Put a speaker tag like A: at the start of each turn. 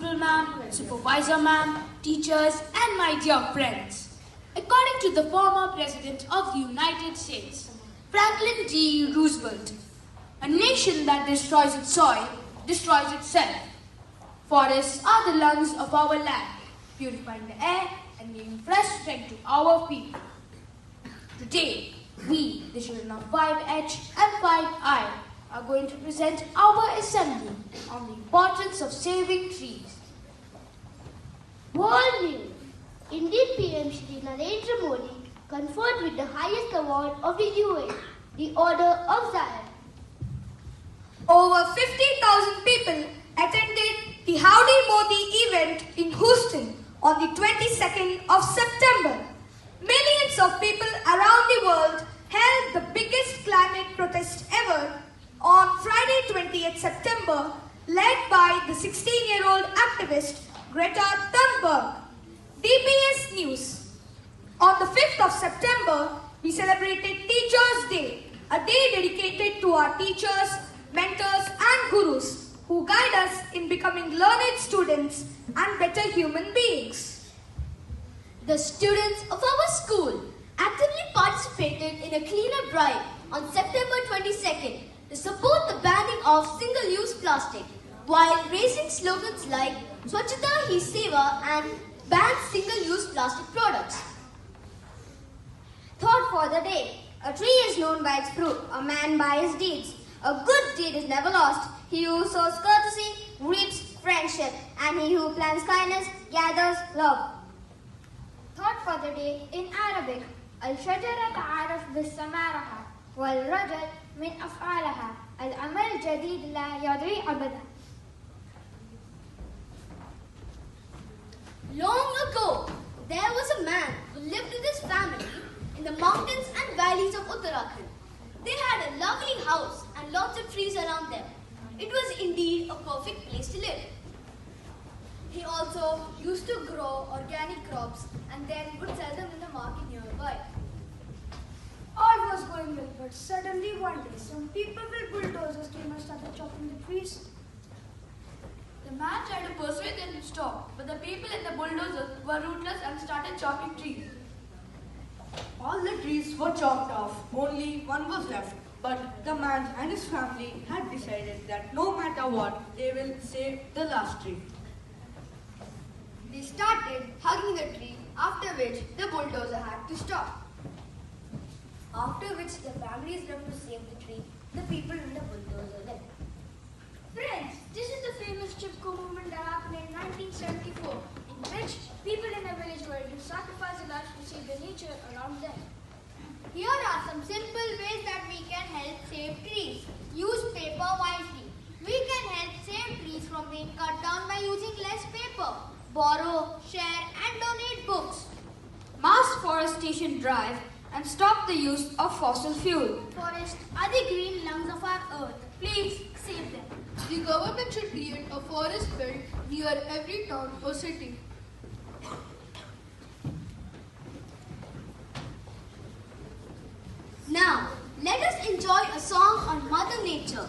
A: principal ma'am, supervisor ma'am, teachers, and my dear friends. According to the former President of the United States, Franklin D. Roosevelt, a nation that destroys its soil destroys itself. Forests are the lungs of our land, purifying the air and giving fresh strength to our people. Today, we, the children of 5H and 5I, are going to present our assembly on the importance of saving trees.
B: World News. Indian PM Shri Narendra Modi conferred with the highest award of the UN, the Order of Zion.
C: Over 50,000 people attended the Howdy Modi event in Houston on the 22nd of September. Millions of people around the world held the biggest climate protest ever on Friday 20th September, led by the 16-year-old activist Greta Thunberg. DPS News. On the 5th of September, we celebrated Teachers' Day, a day dedicated to our teachers, mentors and gurus who guide us in becoming learned students and better human beings.
B: The students of our school actively participated in a cleanup drive on September 22nd to support the banning of single-use plastic while raising slogans like Swachhata Hi Seva and ban single-use plastic products. Thought for the day. A tree is known by its fruit, a man by his deeds. A good deed is never lost. He who sows courtesy reaps friendship, and he who plants kindness gathers love. Thought for the day in Arabic. الشجرة تعرف بالسمارها والرجل من أفعالها العمل الجديد لا يضيع أبدا. Long ago, there was a man who lived with his family in the mountains and valleys of Uttarakhand. They had a lovely house and lots of trees around them. It was indeed a perfect place to live. He also used to grow organic crops and then would sell them in the market nearby.
D: All was going well, but suddenly one day some people with bulldozers came and started chopping the trees.
A: The man tried to persuade them to stop, but the people in the bulldozers were ruthless and started chopping trees.
E: All the trees were chopped off, only one was left. But the man and his family had decided that no matter what, they will save the last tree.
B: They started hugging the tree, after which the bulldozer had to stop. After which the families left to save the tree, the people in the bulldozer left.
D: Friends, this is the famous Chipko movement that happened in 1974, in which people in a village were to sacrifice their lives to save the nature around them.
B: Here are some simple ways that we can help save trees. Use paper wisely. We can help save trees from being cut down by using less paper. Borrow, share and donate books.
A: Mass forestation drive and stop the use of fossil fuel.
D: Forests are the green lungs of our earth. Please save them.
F: The government should create a forest belt near every town or city.
B: Now, let us enjoy a song on Mother Nature.